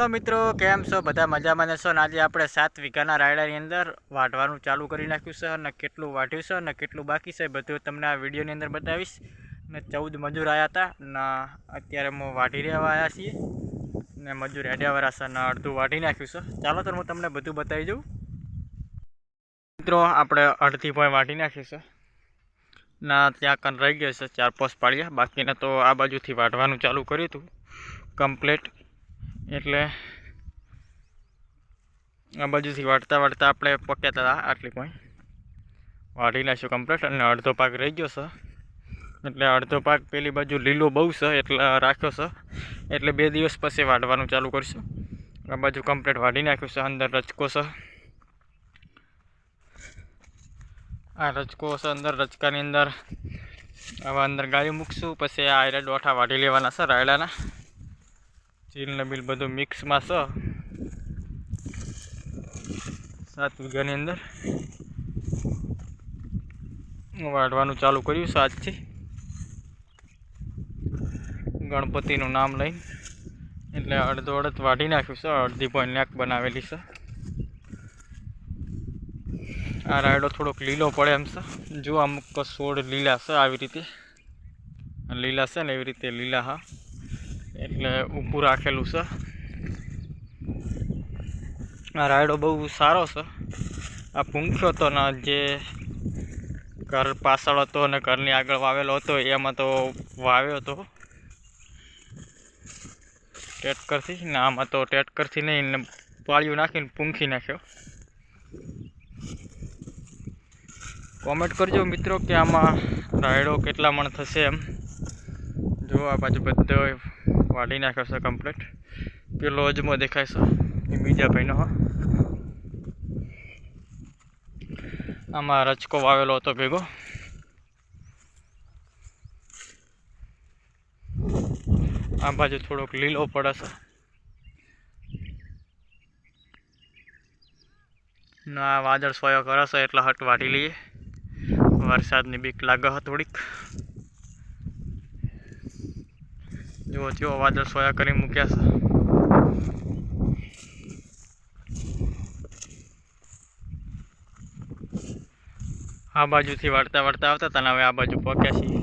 तो मित्रों केम छो बधा मजामां ने छो। आज आपणे 7 वीघाना रायडानी अंदर वाढवानुं चालू करी नाख्युं छे अने केटलुं वाढ्युं छे अने केटलुं बाकी छे बधुं तमने आ विडियोनी अंदर बतावीश। ने 14 मजूर आया हता ने अत्यारे अमे वाढी रहेवा आव्या छीए ने मजूर हेड्यावाळा छे ने अडधुं वाढी नाख्युं छे। चालो तो हूँ तमने बधुं बतावी दઉં। मित्रों आपणे अडधी पण वाढी नाखी छे ना त्यां कन रही गयो छे 4-5 पाळिया, बाकीने तो आ बाजुथी वाढवानुं चालू कर्युं हतुं कम्प्लीट। एटले आ बाजुथी वाढता वाढता आपणे पक्या था आटली पण वाढी नाख्युं कम्प्लीट अने अडधो भाग रही गयो छे। एटले अडधो भाग पेली बाजु लीलो बहु छे एटले राख्यो छे, एटले 2 दिवस पछी वाढवानुं चालू करशुं। आ बाजु कम्प्लीट वाढी नाख्युं छे। अंदर रचको छे, आ रचको छे अंदर। रचकानी अंदर हवे अंदर गायो मूकशुं, पछी आ एरा डोठा वाढी लेवाना छे रायडाना। चील ने बील बधुं मिक्स में छे। 7 वीघानी अंदर वाढवानुं चालू कर्युं छे आजथी गणपतिनुं नाम लईने। एटले अडधो अडध वाढी नाख्युं छे, अडधी पण नेक बनावेली छे। आ रायडो थोड़ोक लीलो पड़े एम छे। जो अमुक सोड लीला छे आवी रीते लीला छे ने एवी रीते लीला हा एटले ऊभुं राखेलुं छे। आ रायडो बहु सारो छे। आ पूंख्यो तो ने जे घर पाछळ हतो ने घरनी आगळ वावेलो हतो एमां तो वाव्यो हतो टेटकरथी ने आमां तो टेटकरथी नहीं ने पाळिયું नाखीने पूंखी नाख्यो। कॉमेंट करजो मित्रों के आमां रायडो केटला मण थशे एम। जो आ बाजु बधो वाढी नाख्यो छे कम्प्लीट। पेलो अजमो देखाय छे ए बीजा भाईनो हो। आमां रचको वावेलो हतो भेगो। आ बाजु थोड़ोक लीलो पड़े छे ना वादळ सोयो करे छे एटले हट वाढी लईए। वरसादनी बीक लागे छे थोड़ीक। जो जो वादळ सोया करी मूक्या छे। आ बाजुथी वाढता वाढता आवता हता ने हवे आ बाजु पक्या छीए।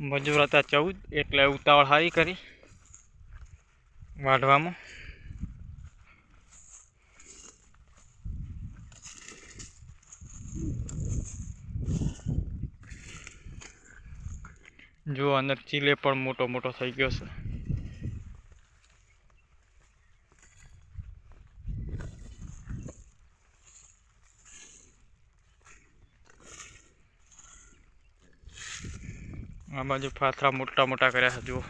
मजूर हता 14 एटले उतावळ हारी करी वाढवामां। जो अंदर चीले पण मोटो मोटो थई गयो छे। आ बाजु फाथरा मोटा मोटा कर्या छे जुओ।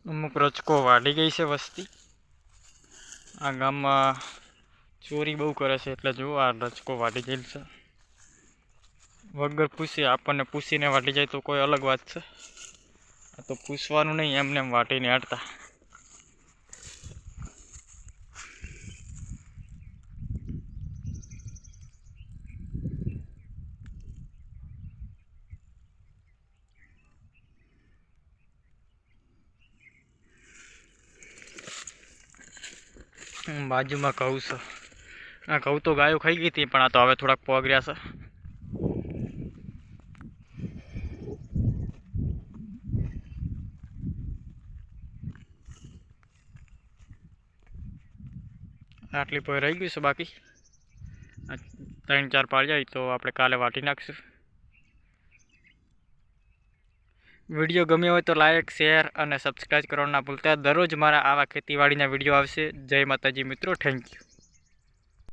अमुक रचको वाढी गई है वस्ती। आ गाम में चोरी बहु करे छे एटले जो आ रचको वाढी गई है। वगर पूछे आपने पूछीने वाढी जाए तो कोई अलग बात है। आ तो पूछवानुं नहीं, एमने एम वाढी नहीं हटता। बाजू में घऊ छे। आ घऊ तो गायो खाई गई थी पण आ तो हवे थोड़ा पगर्या छे। आटली पर रही गई छे बाकी 3-4 पाळिया तो आपणे काले वाटी नाखशुं। વિડીયો ગમ્યો હોય તો લાઇક, શેર અને સબસ્ક્રાઈબ કરવાનું ના ભૂલતા. દરરોજ મારા આવા ખેતીવાડીના વિડીયો આવશે. જય માતાજી મિત્રો, થેન્ક યુ.